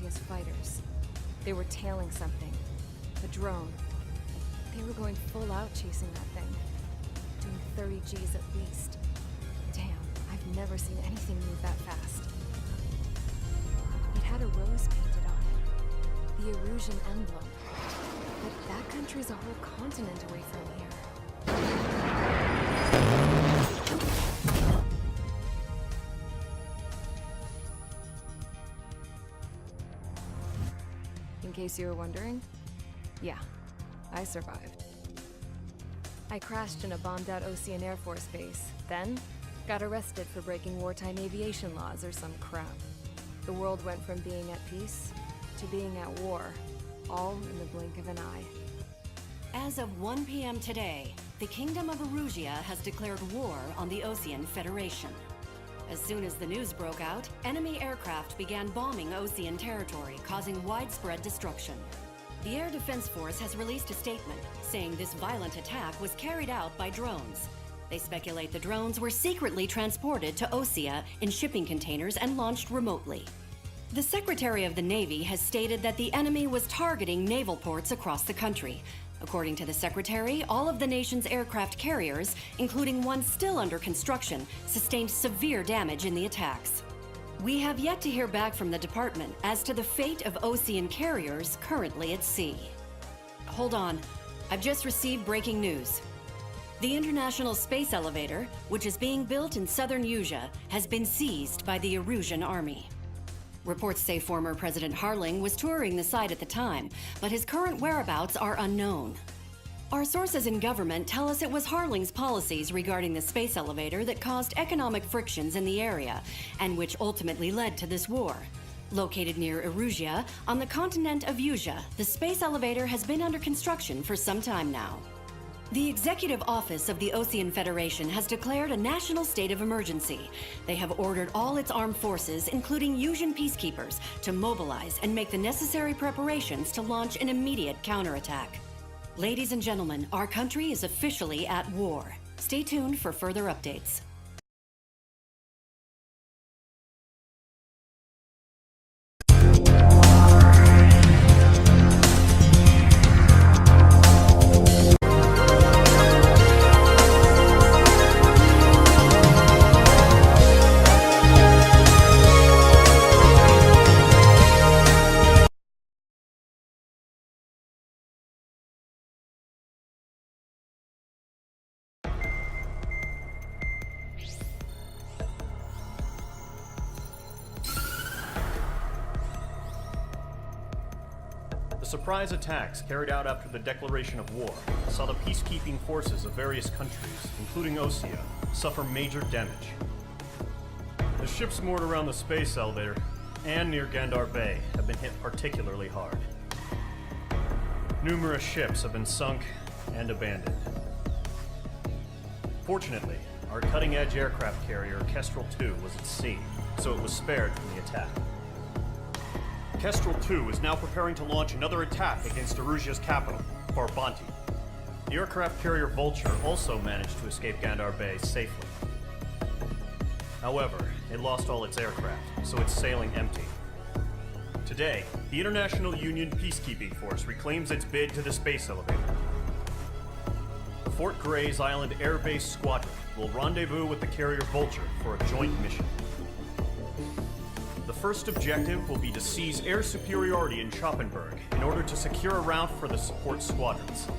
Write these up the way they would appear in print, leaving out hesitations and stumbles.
Erusia's fighters. They were tailing something. A drone. They were going full out chasing that thing. Doing 30 Gs at least. Damn, I've never seen anything move that fast. It had a rose painted on it. The Erusian emblem. But that country's a whole continent away from here. In case you were wondering, yeah, I survived. I crashed in a bombed-out Ocean Air Force base, then got arrested for breaking wartime aviation laws or some crap. The world went from being at peace to being at war, all in the blink of an eye. As of 1 p.m. today, the Kingdom of Erusia has declared war on the Ocean Federation. As soon as the news broke out, enemy aircraft began bombing Ocean territory, causing widespread destruction. The Air Defense Force has released a statement saying this violent attack was carried out by drones. They speculate the drones were secretly transported to Osea in shipping containers and launched remotely. The Secretary of the Navy has stated that the enemy was targeting naval ports across the country. According to the Secretary, all of the nation's aircraft carriers, including one still under construction, sustained severe damage in the attacks. We have yet to hear back from the department as to the fate of Ocean carriers currently at sea. Hold on, I've just received breaking news. The International Space Elevator, which is being built in southern Usea, has been seized by the Erusian Army. Reports say former President Harling was touring the site at the time, but his current whereabouts are unknown. Our sources in government tell us it was Harling's policies regarding the space elevator that caused economic frictions in the area, and which ultimately led to this war. Located near Erusia, on the continent of Usea, the space elevator has been under construction for some time now. The Executive Office of the Ocean Federation has declared a national state of emergency. They have ordered all its armed forces, including Usian peacekeepers, to mobilize and make the necessary preparations to launch an immediate counterattack. Ladies and gentlemen, our country is officially at war. Stay tuned for further updates. The surprise attacks carried out after the declaration of war saw the peacekeeping forces of various countries, including Osea, suffer major damage. The ships moored around the space elevator and near Gandar Bay have been hit particularly hard. Numerous ships have been sunk and abandoned. Fortunately, our cutting-edge aircraft carrier Kestrel 2 was at sea, so it was spared from the attack. Kestrel 2 is now preparing to launch another attack against Erusia's capital, Farbanti. The aircraft carrier Vulture also managed to escape Gandar Bay safely. However, it lost all its aircraft, so it's sailing empty. Today, the International Union Peacekeeping Force reclaims its bid to the space elevator. The Fort Gray's Island Air Base Squadron will rendezvous with the carrier Vulture for a joint mission. The first objective will be to seize air superiority in Schoppenberg in order to secure a route for the support squadrons.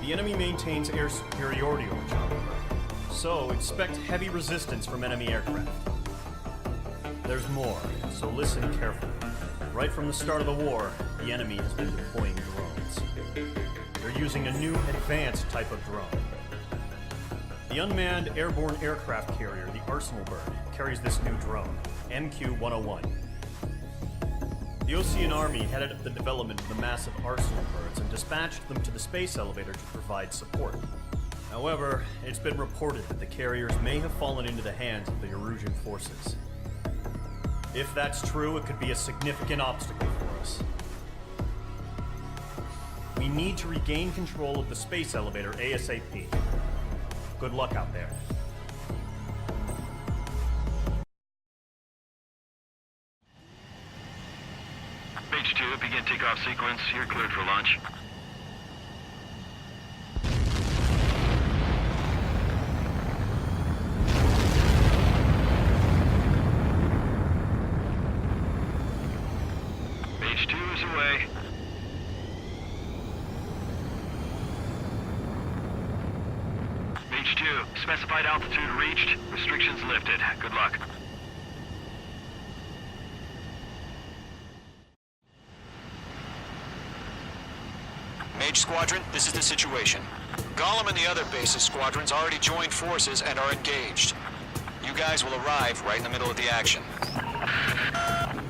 The enemy maintains air superiority over Schoppenberg, so expect heavy resistance from enemy aircraft. There's more, so listen carefully. Right from the start of the war, the enemy has been deploying drones. They're using a new advanced type of drone. The unmanned airborne aircraft carrier, the Arsenal Bird, carries this new drone, MQ-101. The Ocean Army headed up the development of the massive Arsenal Birds and dispatched them to the space elevator to provide support. However, it's been reported that the carriers may have fallen into the hands of the Erusian forces. If that's true, it could be a significant obstacle for us. We need to regain control of the space elevator ASAP. Good luck out there. Takeoff sequence, you're cleared for launch. Mage 2 is away. Mage 2, specified altitude reached, restrictions lifted. Good luck. Mage Squadron, this is the situation. Gollum and the other base's squadrons already joined forces and are engaged. You guys will arrive right in the middle of the action.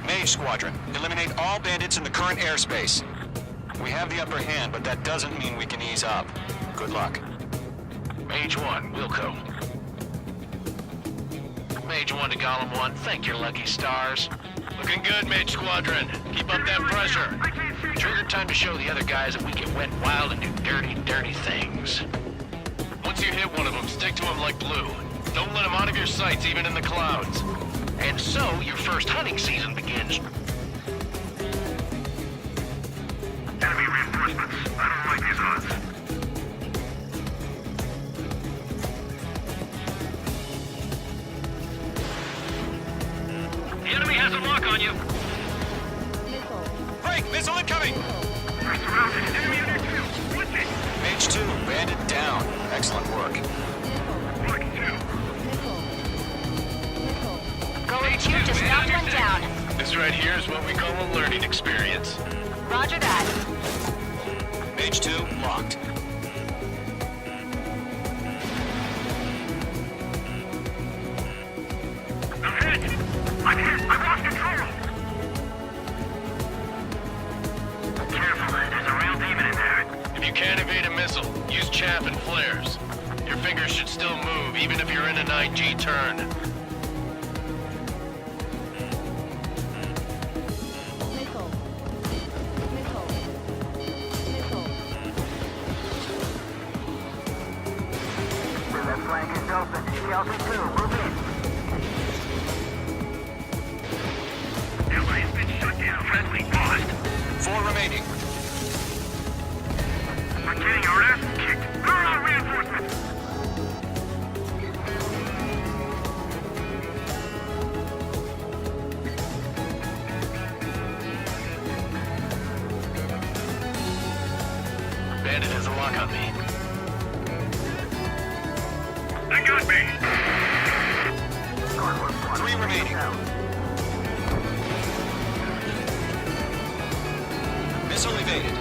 Mage Squadron, eliminate all bandits in the current airspace. We have the upper hand, but that doesn't mean we can ease up. Good luck. Mage 1, Wilco. Mage 1 to Gollum 1, thank your lucky stars. Looking good, Mage Squadron. Keep up that pressure. Trigger time to show the other guys that we can wet wild and do dirty, dirty things. Once you hit one of them, stick to them like glue. Don't let them out of your sights, even in the clouds. And so, your first hunting season begins. Enemy reinforcements. I don't like these odds. The enemy has a lock on you. Break! Missile incoming! We're surrounded. Enemy under 2. What's it? Mage 2, bandit down. Excellent work. Block 2. Going 2, just knocked one down. This right here is what we call a learning experience. Roger that. Mage 2, locked. I'm hit. I'm hit. I've lost control. Careful. There's a real demon in there. If you can't evade a missile, use chaff and flares. Your fingers should still move, even if you're in an IG turn. Nickel. Nickel. Nickel. The left flank is open. Delta 2, move in. Allies been shut down. Friendly paused. 4 remaining. We're getting our ass kicked. Where are our reinforcements? Bandit has a lock on me. They got me. 3 remaining. Missile evaded.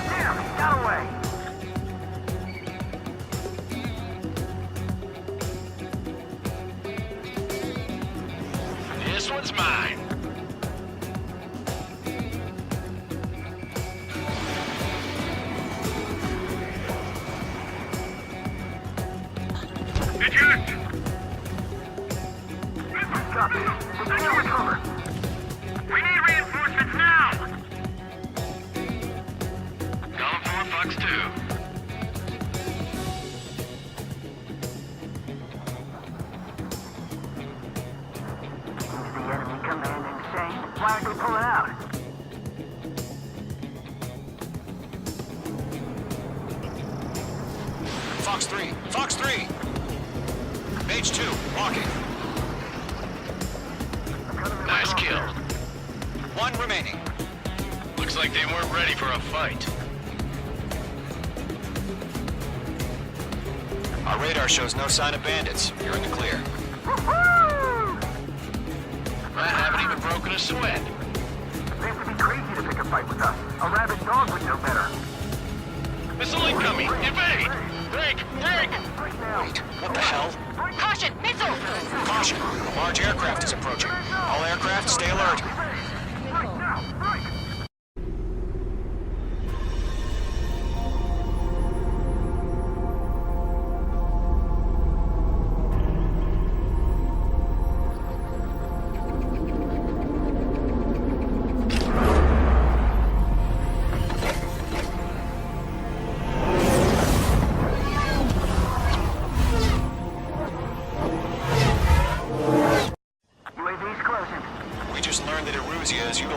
Damn, he got away. This one's mine. Eject! Copy. Secure cover. We need reinforcements now! Gollum 4, Fox 2. Is the enemy command insane? Why aren't they pulling out? Fox 3. Fox 3! Mage 2, walking. Nice kill. 1 remaining. Looks like they weren't ready for a fight. Our radar shows no sign of bandits. You're in the clear. Woohoo! I haven't even broken a sweat. They have to be crazy to pick a fight with us. A rabid dog would know better. Missile incoming! Evade! Break! Break! Right now. Wait, what the hell? Caution, missile! Caution! A large aircraft is approaching. All aircraft, stay alert. Right now. Right. We just learned that it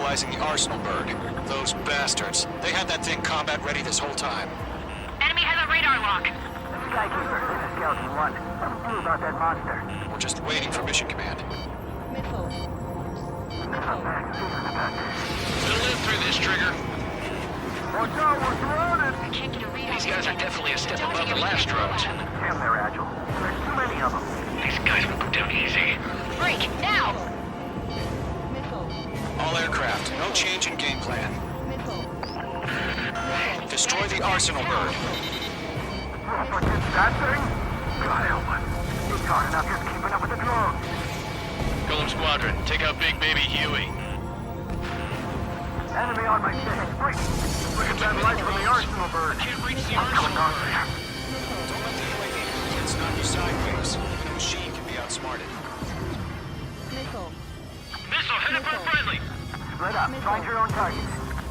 neutralizing the Arsenal bird. Those bastards. They had that thing combat ready this whole time. Enemy has a radar lock. Skykeeper, this is Skeleton 1. What do we do about that monster? We're just waiting for mission command. We'll live through this, Trigger. Watch out, we're surrounded! I can't get a read on These guys are thing. definitely a step Don't above take the your last hands drones. off them. Damn, they're agile. There's too many of them. These guys will go down easy. Break, now! All aircraft, no change in game plan. Destroy the Arsenal bird. But that thing? God help us. It's hard enough just keeping up with the drones. Golem Squadron, take out Big Baby Huey. Enemy on my 6. Wait! Look at that light from the Arsenal bird. Can't reach the I'm coming Arsenal on there. Don't let the UAV kids knock you sideways. Even a machine can be outsmarted. Missile, headed for a friendly. Split up. Find your own target.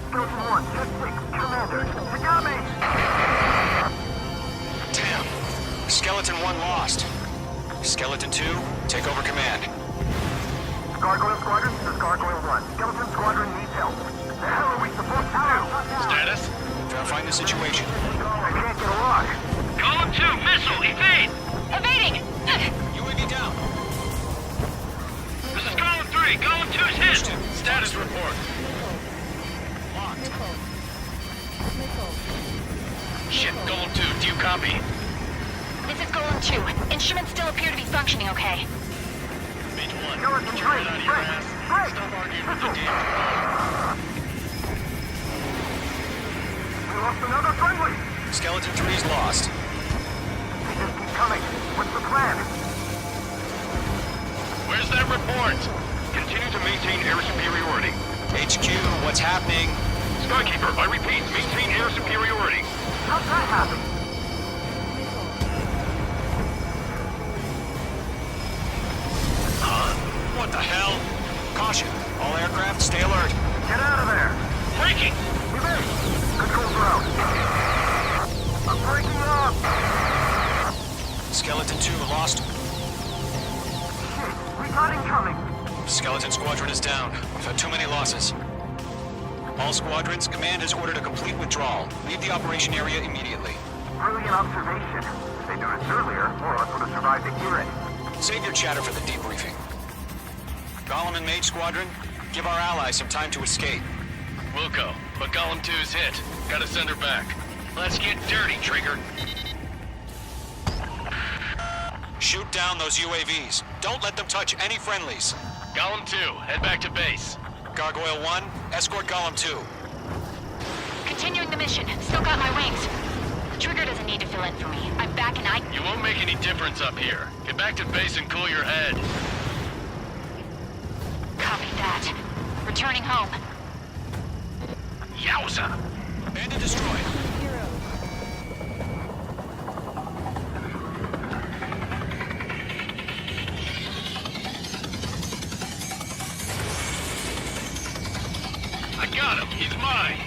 Skeleton 1, just 6. Commander. You got me! Damn. Skeleton 1 lost. Skeleton 2, take over command. Gargoyle Squadron, this is Gargoyle 1. Skeleton Squadron needs help. The hell are we supposed to do? Status? Verifying the situation. I can't get a lock. Golem 2, missile, evade! Evading! UAV down. This is Golem 3, Golem 2's hit! Status report. Locked. Shit, Golem 2, do you copy? This is Golem 2. Instruments still appear to be functioning okay. Mage 1, Skeleton get your head 3, out of your break! ass. Break! Stop arguing with the damn We lost another friendly! Skeleton 3's lost. They just keep coming. What's the plan? Where's that report? Continue to maintain air superiority. HQ, what's happening? Skykeeper, I repeat, maintain air superiority. How'd that happen? What the hell? Caution. All aircraft, stay alert. Get out of there! Breaking! Evade! Controls are out. I'm breaking up! Skeleton 2 lost. Shit, we got incoming! Skeleton Squadron is down. We've had too many losses. All squadrons, command has ordered a complete withdrawal. Leave the operation area immediately. Brilliant observation. If they do this earlier, more of us would have survived to hear it. Save your chatter for the debriefing. Golem and Mage Squadron, give our allies some time to escape. Wilco, but Golem 2's hit. Gotta send her back. Let's get dirty, Trigger. Shoot down those UAVs. Don't let them touch any friendlies. Golem 2, head back to base. Gargoyle 1, escort Golem 2. Continuing the mission. Still got my wings. The trigger doesn't need to fill in for me. I'm back and You won't make any difference up here. Get back to base and cool your head. Copy that. Returning home. Yowza! Bandit destroyed. I got him! He's mine!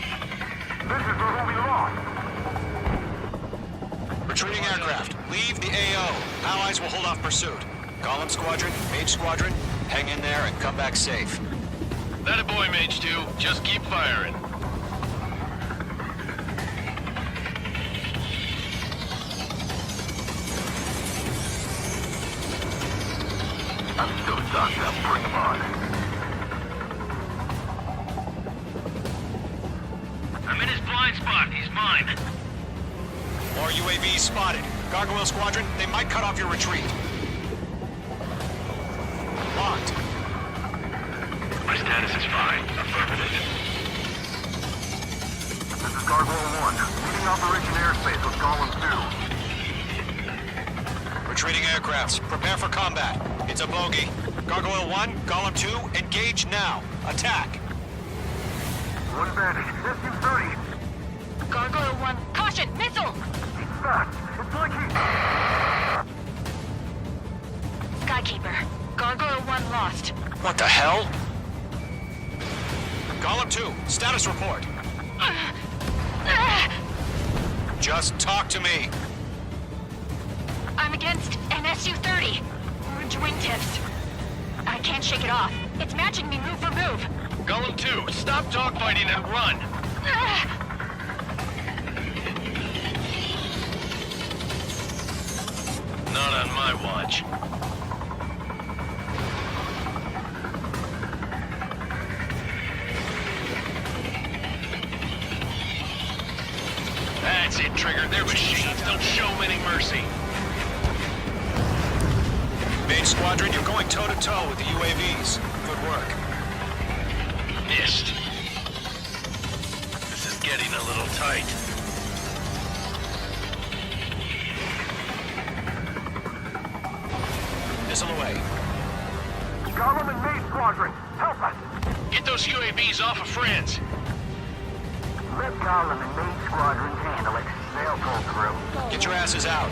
This is where we lost. Retreating aircraft, leave the AO. Allies will hold off pursuit. Golem Squadron, Mage Squadron, hang in there and come back safe. That a boy, Mage 2. Just keep firing. I'm still stuck. Now bring them on. I'm in his blind spot. He's mine. More UAVs spotted. Gargoyle Squadron, they might cut off your retreat. Locked. My status is fine. Affirmative. This is Gargoyle 1. Leading Operation Airspace with Golem 2. Retreating aircrafts, prepare for combat. It's a bogey. Gargoyle 1, Golem 2, engage now. Attack. One bandit. SU-30. Gargoyle 1. Caution! Missile! He's fast. It's like he... Skykeeper. Gargoyle 1 lost. What the hell? Golem 2, status report. Just talk to me. I'm against an SU-30. Orange wingtips. I can't shake it off. It's matching me move for move. Golem 2, stop dogfighting and run! Not on my watch. That's it, Trigger. They're machines. Don't show them any mercy. Mage Squadron, you're going toe-to-toe with the UAVs. Good work. Missed. This is getting a little tight. Missile away. Gollum and Maid Squadron, help us! Get those UAVs off of friends. Let Gollum and Maid Squadron handle it. They'll pull through. Get your asses out.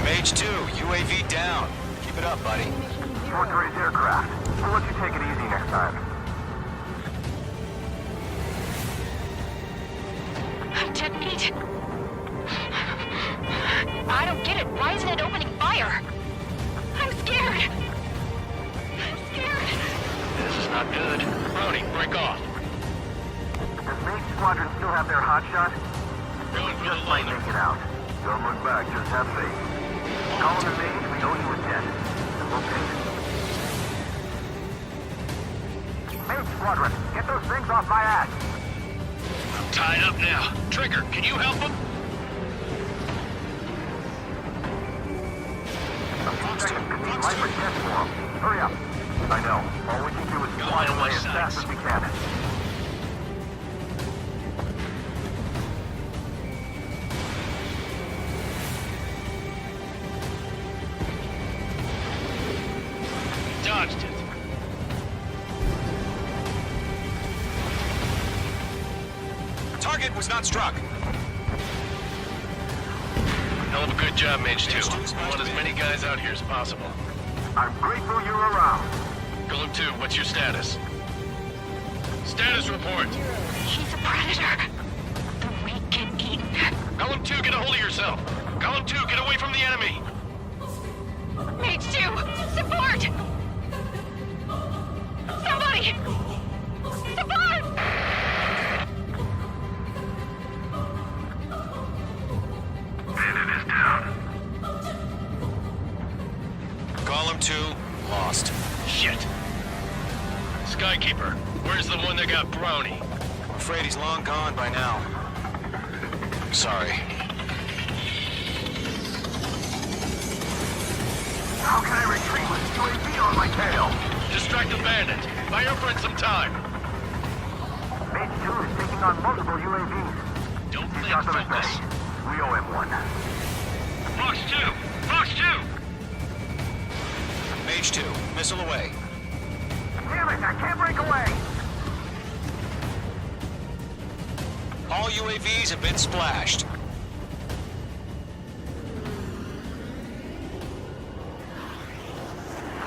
Mage 2, UAV down. Keep it up, buddy. Fortress aircraft. We'll let you take it easy next time. Dead meat. I don't get it. Why isn't it opening fire? I'm scared. I'm scared. This is not good. Brody, break off. Does Maid Squadron still have their hotshot? Going for Just the might loader. make it out. Don't look back, just have faith. Gollum and Maid, we know you were dead. And we'll take it. Maid Squadron, get those things off my ass! I'm tied up now. Trigger, can you help him? A few seconds could be life or death for them. Hurry up. I know. All we can do is fly on away my as fast sides. as we can. Dodged it. Target was not struck. Hell of a good job, Mage 2. I want as many guys out here as possible. I'm grateful you're around. Golem 2, what's your status? Status report. He's a predator. The weak get eaten. Golem 2, get a hold of yourself. Golem 2, get away from the enemy. Mage 2, support! Somebody! Support! Bandit is down. Golem 2, lost. Shit. Skykeeper, where's the one that got Brownie? I'm afraid he's long gone by now. Sorry. How can I retreat with UAV on my tail? Distract the bandit. Buy your friend some time. Mage 2 is taking on multiple UAVs. Don't He's think got them at focus. bay. We owe him one. Fox 2! Fox 2! Mage 2, missile away. Damn it, I can't break away! All UAVs have been splashed.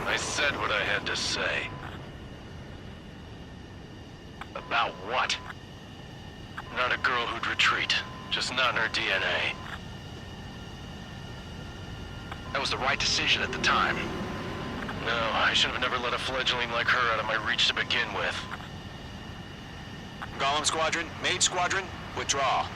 I said what I had to say. About what? Not a girl who'd retreat. Just not in her DNA. That was the right decision at the time. No, I should have never let a fledgling like her out of my reach to begin with. Golem Squadron, Mage Squadron, withdraw.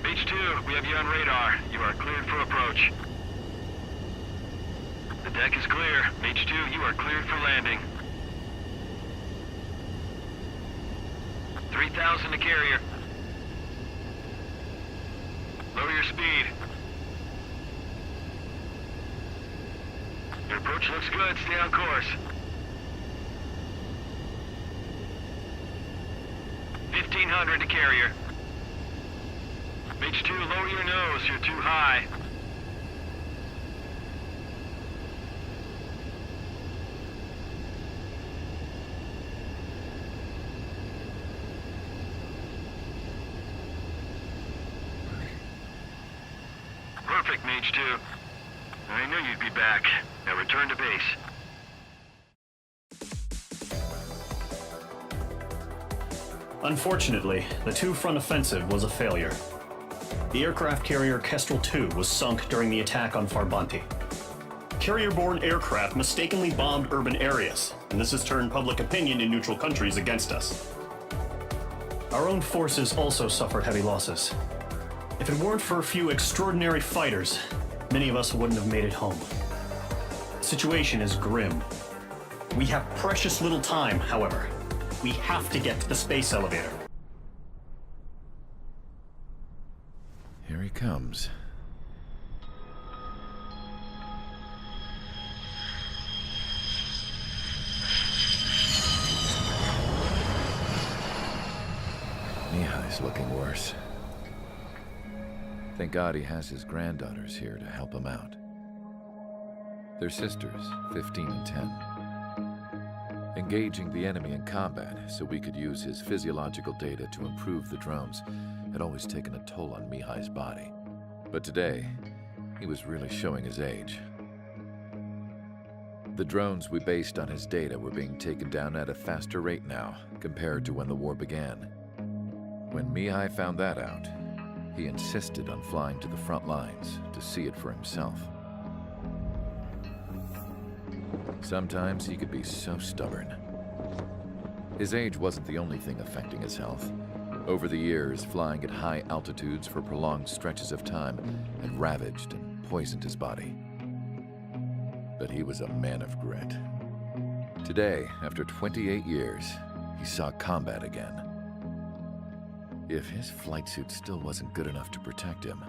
Mage 2, we have you on radar. You are cleared for approach. The deck is clear. Mage 2, you are cleared for landing. 3,000 to carrier. Lower your speed. Your approach looks good. Stay on course. 1,500 to carrier. Mage 2, lower your nose. You're too high. Perfect, Mage 2. I knew you'd be back. Now return to base. Unfortunately, the two-front offensive was a failure. The aircraft carrier Kestrel II was sunk during the attack on Farbanti. Carrier-borne aircraft mistakenly bombed urban areas, and this has turned public opinion in neutral countries against us. Our own forces also suffered heavy losses. If it weren't for a few extraordinary fighters, many of us wouldn't have made it home. The situation is grim. We have precious little time, however. We have to get to the space elevator. Here he comes. Mihai's looking worse. Thank God he has his granddaughters here to help him out. They're sisters, 15 and 10. Engaging the enemy in combat so we could use his physiological data to improve the drones had always taken a toll on Mihai's body. But today, he was really showing his age. The drones we based on his data were being taken down at a faster rate now compared to when the war began. When Mihai found that out, he insisted on flying to the front lines to see it for himself. Sometimes he could be so stubborn. His age wasn't the only thing affecting his health. Over the years, flying at high altitudes for prolonged stretches of time had ravaged and poisoned his body. But he was a man of grit. Today, after 28 years, he saw combat again. If his flight suit still wasn't good enough to protect him,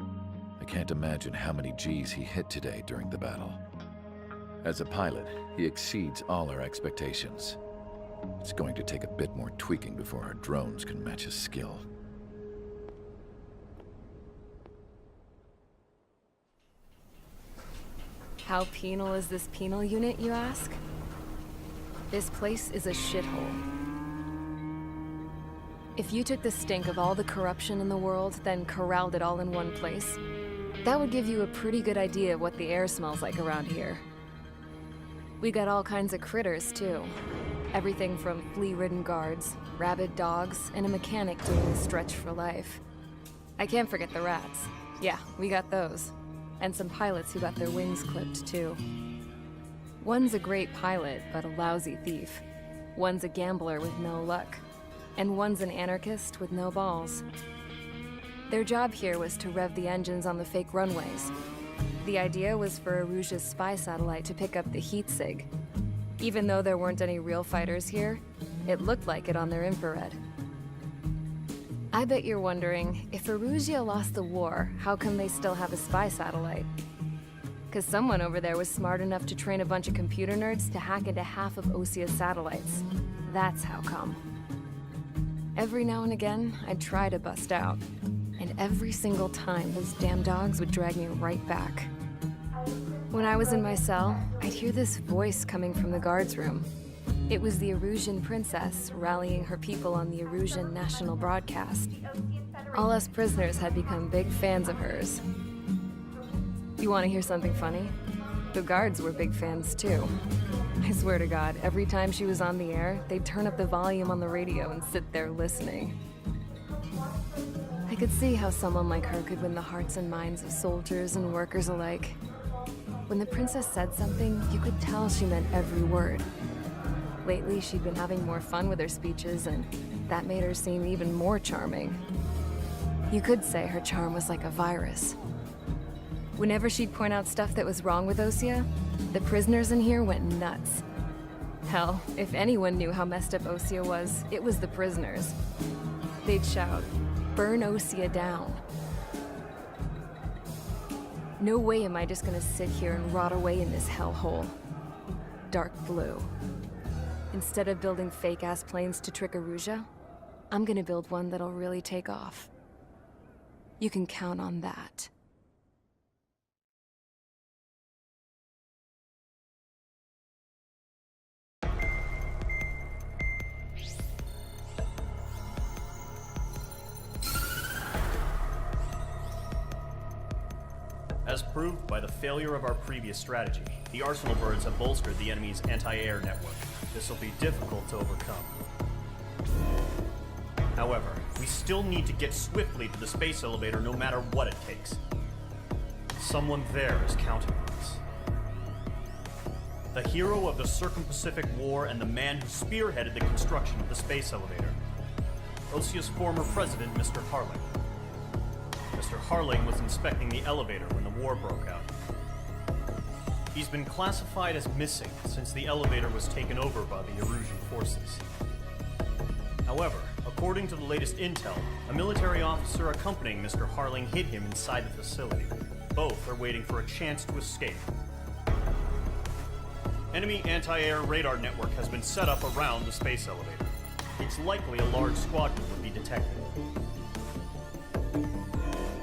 I can't imagine how many Gs he hit today during the battle. As a pilot, he exceeds all our expectations. It's going to take a bit more tweaking before our drones can match his skill. How penal is this penal unit, you ask? This place is a shithole. If you took the stink of all the corruption in the world, then corralled it all in one place, that would give you a pretty good idea of what the air smells like around here. We got all kinds of critters, too. Everything from flea-ridden guards, rabid dogs, and a mechanic doing a stretch for life. I can't forget the rats. Yeah, we got those. And some pilots who got their wings clipped, too. One's a great pilot, but a lousy thief. One's a gambler with no luck. And one's an anarchist with no balls. Their job here was to rev the engines on the fake runways. The idea was for Aruja's spy satellite to pick up the heat sig. Even though there weren't any real fighters here, it looked like it on their infrared. I bet you're wondering, if Aruja lost the war, how come they still have a spy satellite? 'Cause someone over there was smart enough to train a bunch of computer nerds to hack into half of Osia's satellites. That's how come. Every now and again, I'd try to bust out. And every single time, those damn dogs would drag me right back. When I was in my cell, I'd hear this voice coming from the guards room. It was the Arusian princess rallying her people on the Arusian national broadcast. All us prisoners had become big fans of hers. You want to hear something funny? The guards were big fans too. I swear to God, every time she was on the air, they'd turn up the volume on the radio and sit there listening. I could see how someone like her could win the hearts and minds of soldiers and workers alike. When the princess said something, you could tell she meant every word. Lately, she'd been having more fun with her speeches, and that made her seem even more charming. You could say her charm was like a virus. Whenever she'd point out stuff that was wrong with Osia, the prisoners in here went nuts. Hell, if anyone knew how messed up Osia was, it was the prisoners. They'd shout, "Burn Osia down." No way am I just gonna sit here and rot away in this hellhole. Dark blue. Instead of building fake-ass planes to trick Aruja, I'm gonna build one that'll really take off. You can count on that. As proved by the failure of our previous strategy, the Arsenal birds have bolstered the enemy's anti-air network. This will be difficult to overcome. However, we still need to get swiftly to the space elevator no matter what it takes. Someone there is counting on us. The hero of the Circum-Pacific War and the man who spearheaded the construction of the space elevator. Osia's former president, Mr. Harling. Mr. Harling was inspecting the elevator when the war broke out. He's been classified as missing since the elevator was taken over by the Erusian forces. However, according to the latest intel, a military officer accompanying Mr. Harling hid him inside the facility. Both are waiting for a chance to escape. Enemy anti-air radar network has been set up around the space elevator. It's likely a large squadron would be detected.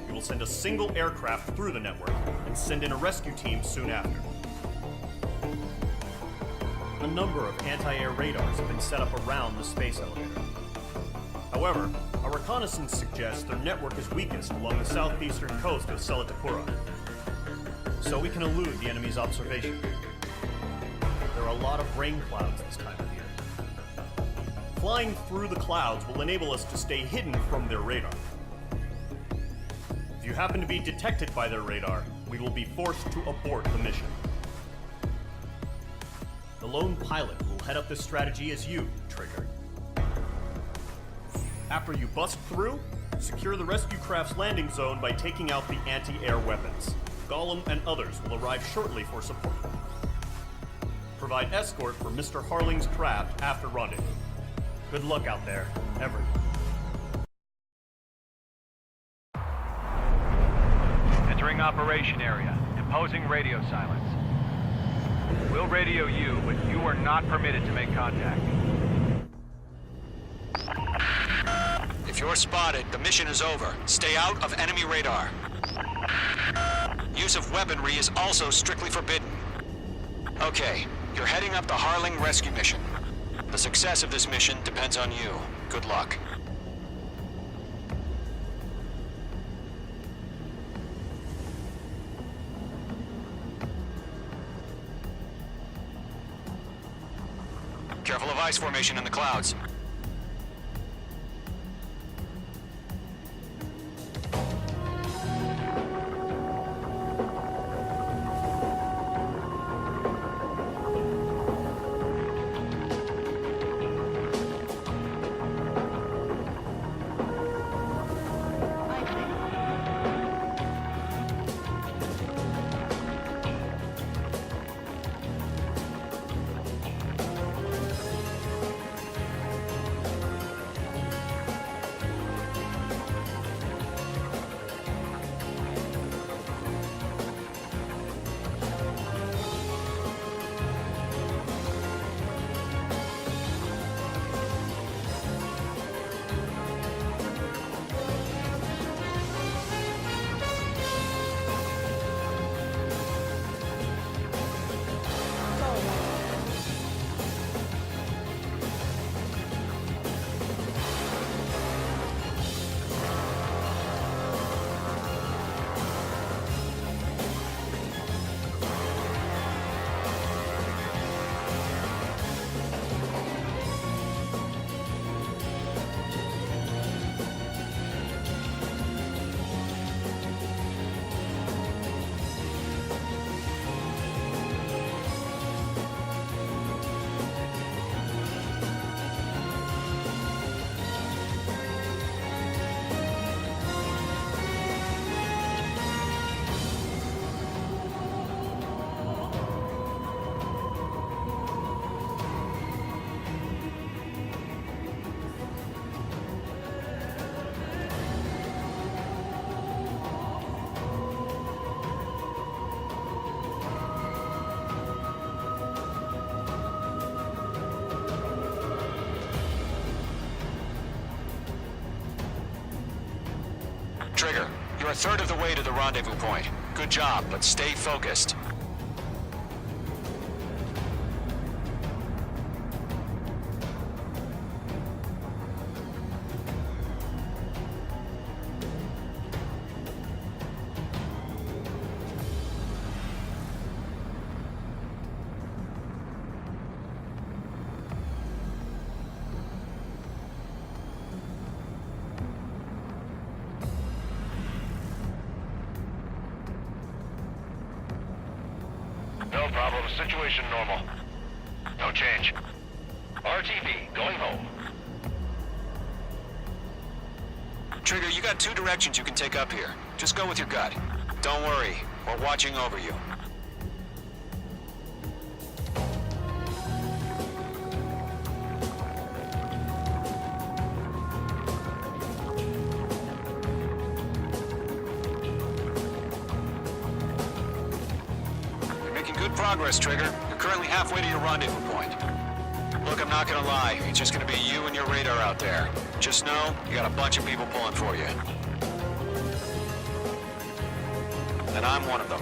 We will send a single aircraft through the network and send in a rescue team soon after. A number of anti-air radars have been set up around the space elevator. However, our reconnaissance suggests their network is weakest along the southeastern coast of Selatapura, so we can elude the enemy's observation. There are a lot of rain clouds this time of year. Flying through the clouds will enable us to stay hidden from their radar. If you happen to be detected by their radar, we will be forced to abort the mission. The lone pilot will head up this strategy as you, Trigger. After you bust through, secure the rescue craft's landing zone by taking out the anti-air weapons. Gollum and others will arrive shortly for support. Provide escort for Mr. Harling's craft after rendezvous. Good luck out there, everyone. Entering operation area. Imposing radio silence. We'll radio you, but you are not permitted to make contact. If you're spotted, the mission is over. Stay out of enemy radar. Use of weaponry is also strictly forbidden. Okay, you're heading up the Harling rescue mission. The success of this mission depends on you. Good luck. Careful of ice formation in the clouds. Trigger, you're a third of the way to the rendezvous point. Good job, but stay focused. No problem. Situation normal. No change. RTV, going home. Trigger, you got two directions you can take up here. Just go with your gut. Don't worry, we're watching over you. You're making good progress, Trigger. You're currently halfway to your rendezvous point. Look, I'm not gonna lie. It's just gonna be you and your radar out there. Just know, you got a bunch of people pulling for you. And I'm one of them.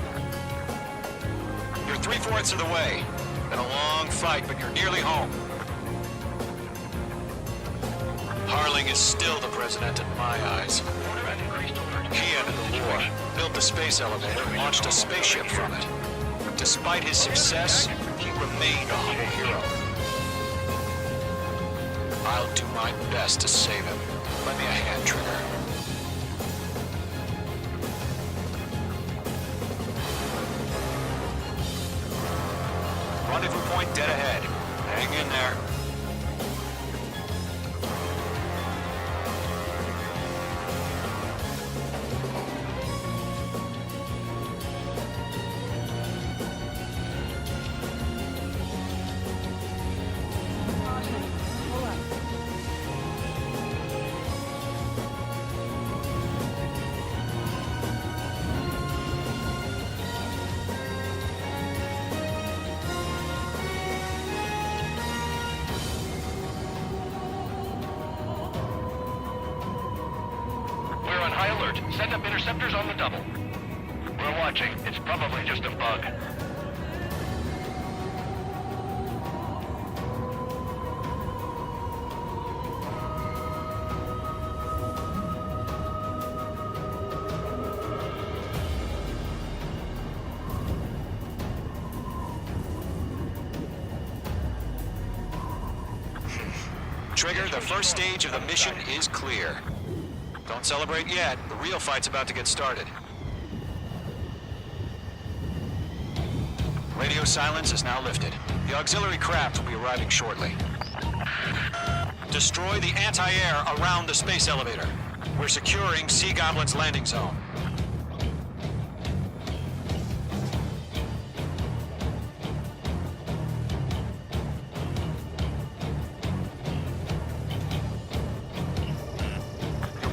You're 3/4 of the way. Been a long fight, but you're nearly home. Harling is still the president in my eyes. He ended the war, built the space elevator, launched a spaceship from it. Despite his success, he remained a humble hero. I'll do my best to save him. Lend me a hand, Trigger. Rendezvous point dead ahead. Hang in there. High alert. Send up interceptors on the double. We're watching. It's probably just a bug. Trigger, the first stage of the mission is clear. Don't celebrate yet. The real fight's about to get started. Radio silence is now lifted. The auxiliary craft will be arriving shortly. Destroy the anti-air around the space elevator. We're securing Sea Goblin's landing zone.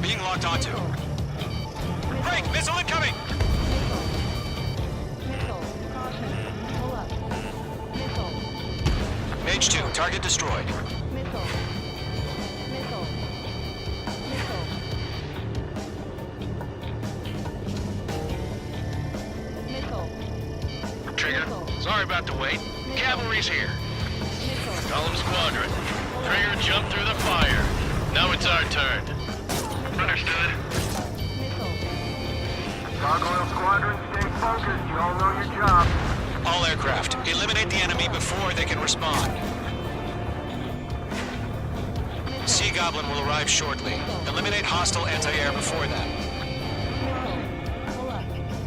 Being locked onto. Break! Missile incoming! Missile. Caution. Pull up. Missile. Mage 2, target destroyed. Missile. Missile. Missile. Missile. Trigger, sorry about the wait. Cavalry's here. Missile. Column Squadron. Trigger jumped through the fire. Now it's our turn. Understood. Missile. Gargoyle Squadron, stay focused. You all know your job. All aircraft, eliminate the enemy before they can respond. Sea Goblin will arrive shortly. Eliminate hostile anti-air before that. Missile. Pull up. Missile.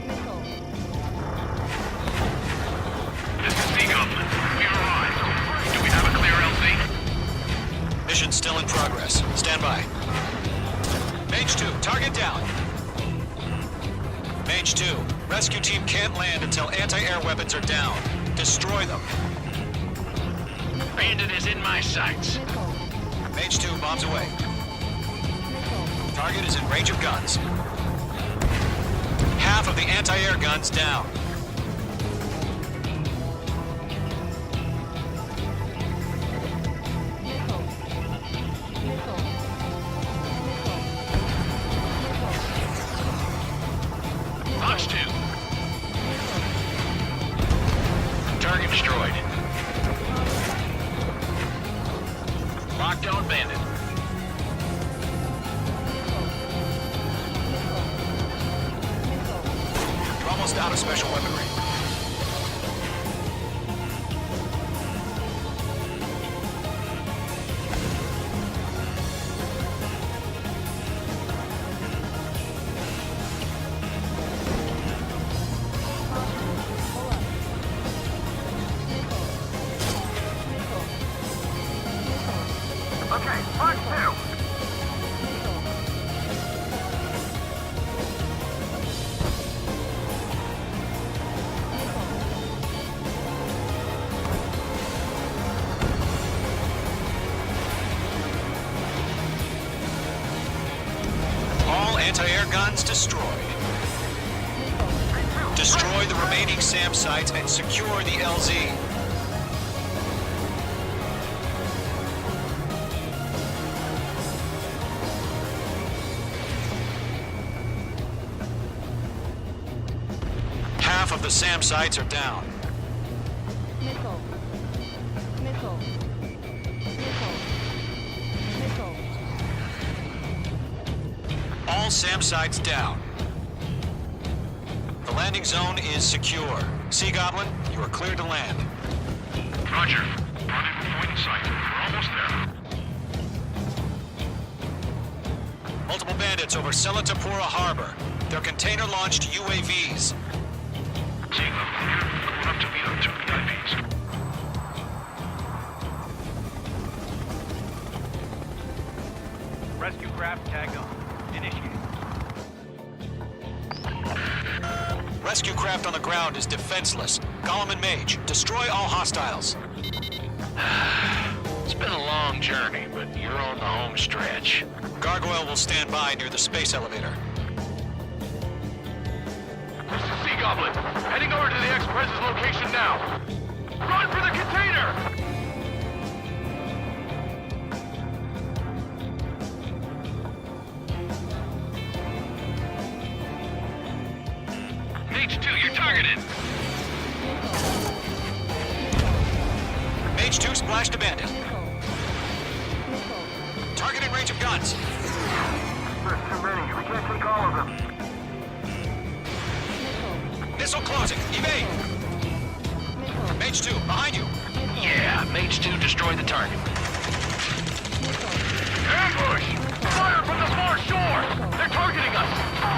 Missile. This is Sea Goblin. We arrived. Do we have a clear LZ? Mission still in progress. Stand by. Mage 2, target down. Mage 2, rescue team can't land until anti-air weapons are down. Destroy them. Bandit is in my sights. Missile. Mage 2, bombs away. Missile. Target is in range of guns. Half of the anti-air guns down. Missile. Missile. Box 2. Target destroyed. Locked on Bandit. You're almost out of special weaponry. Anti-air guns destroyed. Destroy the remaining SAM sites and secure the LZ. Half of the SAM sites are down. Missile. Missile. Missile. Missile. All SAM sites down. The landing zone is secure. Sea Goblin, you are cleared to land. Roger. Rendezvous point in sight. We're almost there. Multiple bandits over Selatapura Harbor. They're container-launched UAVs. Sea Goblin here. Going up to meet our two VIPs. Rescue craft tagged on. Initiate. Rescue craft on the ground is defenseless. Golem and Mage, destroy all hostiles. It's been a long journey, but you're on the home stretch. Gargoyle will stand by near the space elevator. This is Sea Goblin. Heading over to the Express's location now. Run for the container! H2, you're targeted. Mage 2 splashed a bandit. Target in range of guns. There's too many. We can't take all of them. Missile closing. Evade. Mage 2, behind you. Yeah, Mage 2 destroyed the target. Ambush! Fire from the far shore! They're targeting us!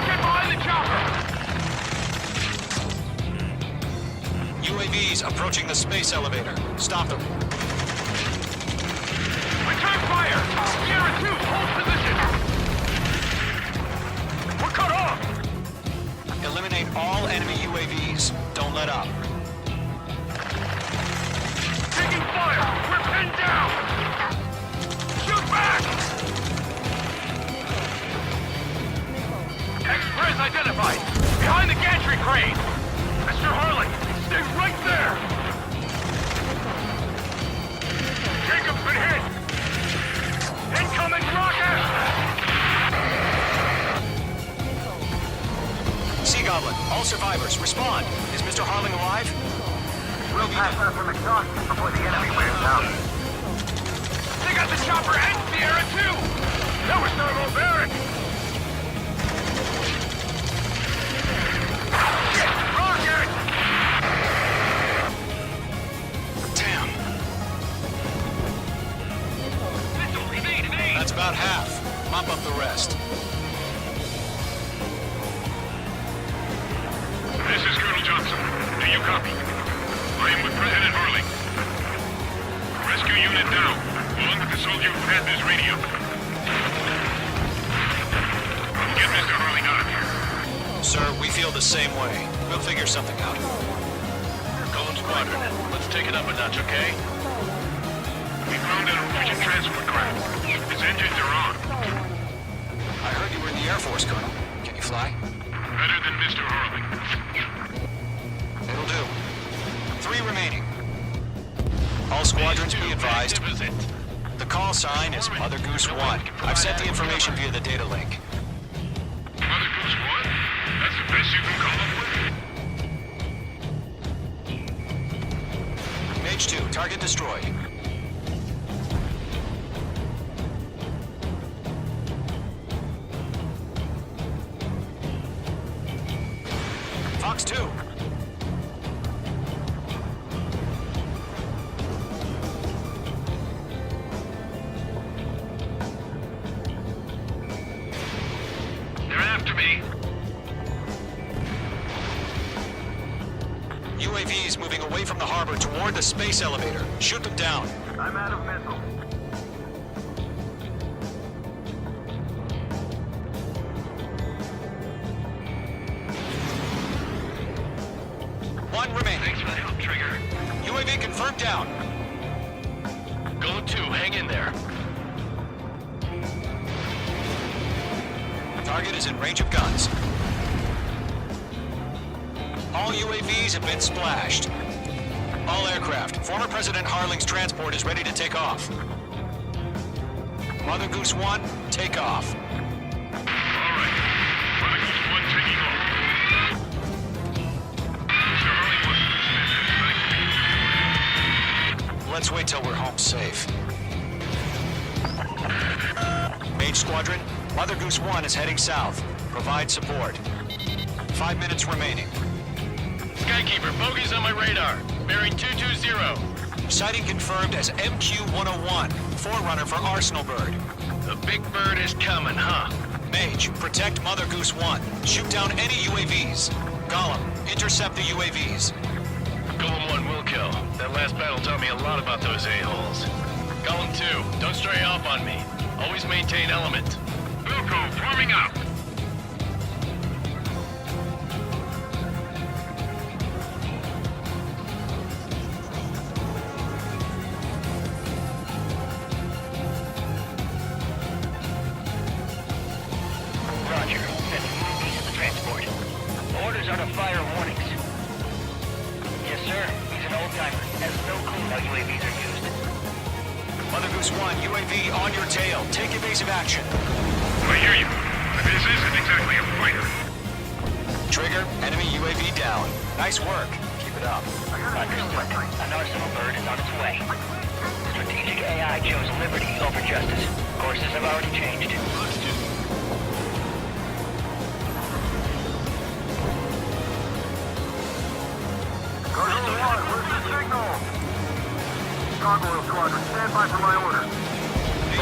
Get behind the chopper! UAVs approaching the space elevator. Stop them. Return fire! Sierra 2, hold position! We're cut off! Eliminate all enemy UAVs. Don't let up. Taking fire! We're pinned down! Shoot back! Express identified! Behind the gantry crane! Mr. Harley, stay right there! Jacob's been hit! Incoming rocket! Sea Goblin, all survivors, respond. Is Mr. Harling alive? We'll pass out from exhaustion before the enemy wears out. They got the chopper and Sierra too! That was thermobaric! Shit! Rocket! Damn. Missile, evade, evade! That's about half. Mop up the rest. This is Colonel Johnson. Do you copy? I am with President Harling. Rescue unit down, along with the soldier who had this radio. Get Mr. Harling out of here. Sir, we feel the same way. We'll figure something out. Golem Squadron, let's take it up a notch, okay? We found an Norwegian transport craft. Its engines are on. I heard you were in the Air Force, Colonel. Can you fly? Better than Mr. Harling. It'll do. 3 remaining. All squadrons be advised. The call sign is Mother Goose 1. I've sent the information via the data link. Mother Goose 1? That's the best you can come up with? Mage 2, target destroyed. Fox 2. They're after me. UAVs moving away from the harbor toward the space elevator. Shoot them down. I'm out of missiles. One remaining. Thanks for the help, Trigger. UAV confirmed down. Go 2, hang in there. Target is in range of guns. All UAVs have been splashed. All aircraft, former President Harling's transport is ready to take off. Mother Goose 1, take off. All right. Mother Goose 1 taking off. Mr. Harling was Let's wait till we're home safe. Mage Squadron, Mother Goose 1 is heading south. Provide support. 5 minutes remaining. Skykeeper, bogey's on my radar. Bearing 220. Sighting confirmed as MQ-101, forerunner for Arsenal Bird. The big bird is coming, huh? Mage, protect Mother Goose 1. Shoot down any UAVs. Gollum, intercept the UAVs. Golem 1 will kill. That last battle taught me a lot about those a-holes. Golem 2, don't stray off on me. Always maintain element. Wilco, forming up. Roger. Sending UAVs to the transport. Orders are to fire warnings. Yes, sir. He's an old-timer. Has no clue how UAVs are used. Mother Goose 1, UAV on your tail. Take evasive action. I hear you. But this isn't exactly a fighter. Trigger, enemy UAV down. Nice work. Keep it up. Understood. An Arsenal Bird is on its way. Strategic AI chose liberty over justice. Courses have already changed. Gargoyle 1, where's the signal? Gargoyle Squadron, stand by for my orders.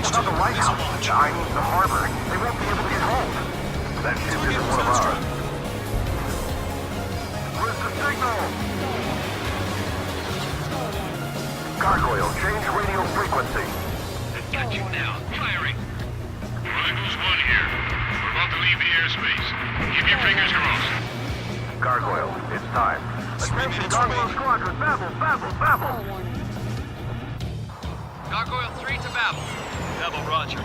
Without the lighthouse, I mean the harbor, they won't be able to get home. That ship isn't one of ours. Where's the signal? Gargoyle, change radio frequency. Got you now. Firing. Mother Goose 1 here. We're about to leave the airspace. Keep your fingers crossed. Gargoyle, it's time. Attention, Gargoyle Squadron, babble! Gargoyle 3 to Babel. Babel, roger.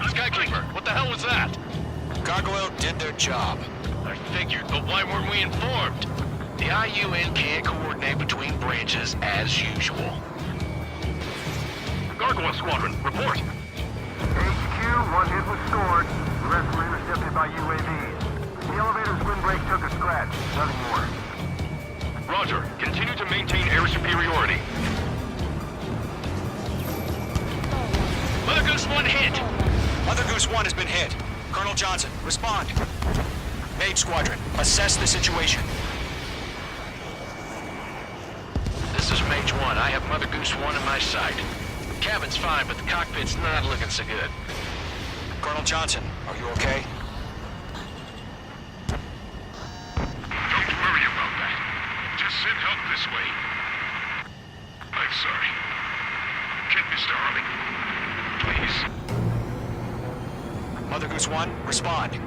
Skykeeper, what the hell was that? Gargoyle did their job. I figured, but why weren't we informed? The IUN can't coordinate between branches as usual. Gargoyle Squadron, report. HQ, one hit was stored. The rest were intercepted by UAVs. The elevator's windbreak took a scratch. Nothing more. Roger. Continue to maintain air superiority. Mother Goose 1 hit! Mother Goose 1 has been hit. Colonel Johnson, respond. Mage Squadron, assess the situation. This is Mage 1. I have Mother Goose 1 in my sight. Cabin's fine, but the cockpit's not looking so good. Colonel Johnson, are you okay? Don't worry about that. Just send help this way. I'm sorry. Get Mr. Harling. Please. Mother Goose 1, respond.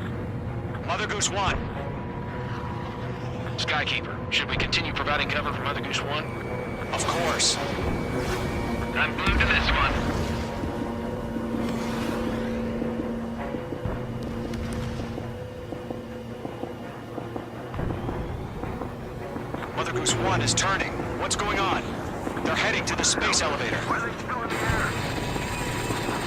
Mother Goose 1. Skykeeper, should we continue providing cover for Mother Goose 1? Of course. I'm glued to this one. Mother Goose 1 is turning. What's going on? They're heading to the space elevator. Why are they still in the air?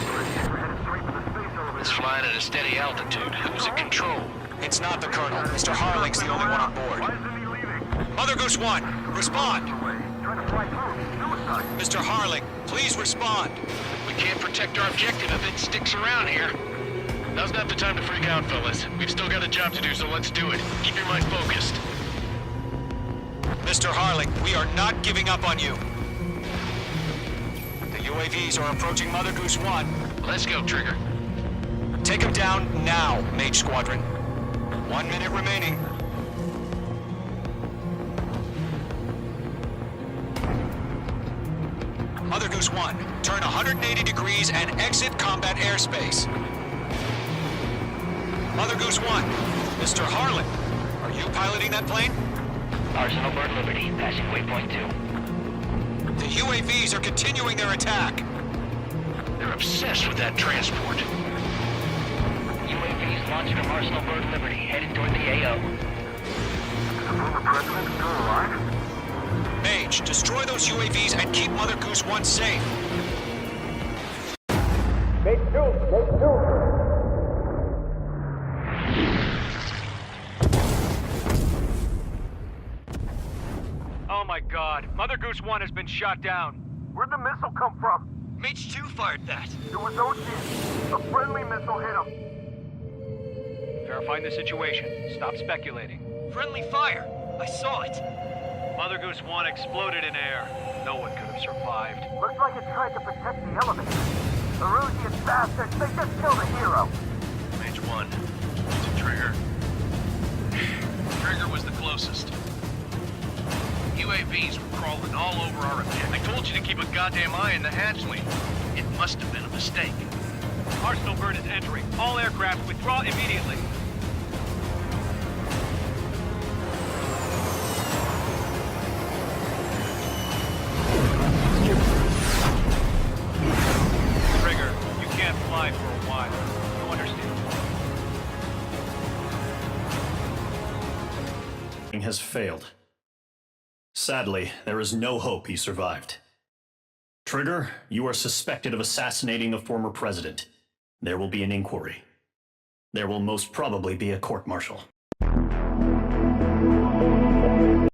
We're headed straight for the space elevator. It's flying at a steady altitude. Who's at control? It's not the Colonel. Mr. Harling's the only one on board. Why isn't he leaving? Mother Goose 1, respond. Trying to fly through. Suicide. Mr. Harling, please respond. We can't protect our objective if it sticks around here. Now's not the time to freak out, fellas. We've still got a job to do, so let's do it. Keep your mind focused. Mr. Harling, we are not giving up on you. The UAVs are approaching Mother Goose 1. Let's go, Trigger. Take them down now, Mage Squadron. 1 minute remaining. Goose 1, turn 180 degrees and exit combat airspace. Mother Goose 1, Mr. Harlan, are you piloting that plane? Arsenal Bird Liberty, passing waypoint 2. The UAVs are continuing their attack. They're obsessed with that transport. UAVs launched from Arsenal Bird Liberty, headed toward the AO. The former president still alive? Mage, destroy those UAVs and keep Mother Goose 1 safe. Oh my god, Mother Goose 1 has been shot down. Where'd the missile come from? Mage 2 fired that. It was Ocean. A friendly missile hit him. Verifying the situation. Stop speculating. Friendly fire. I saw it. Mother Goose 1 exploded in air. No one could have survived. Looks like it tried to protect the elevator. The Rusian bastards, they just killed a hero. Mage 1. It's a Trigger. Trigger was the closest. UAVs were crawling all over our event. I told you to keep a goddamn eye on the hatchling. It must have been a mistake. Arsenal Bird is entering. All aircraft withdraw immediately. Trigger, you can't fly for a while. You understand? Has failed. Sadly, there is no hope he survived. Trigger, you are suspected of assassinating the former president. There will be an inquiry. There will most probably be a court-martial.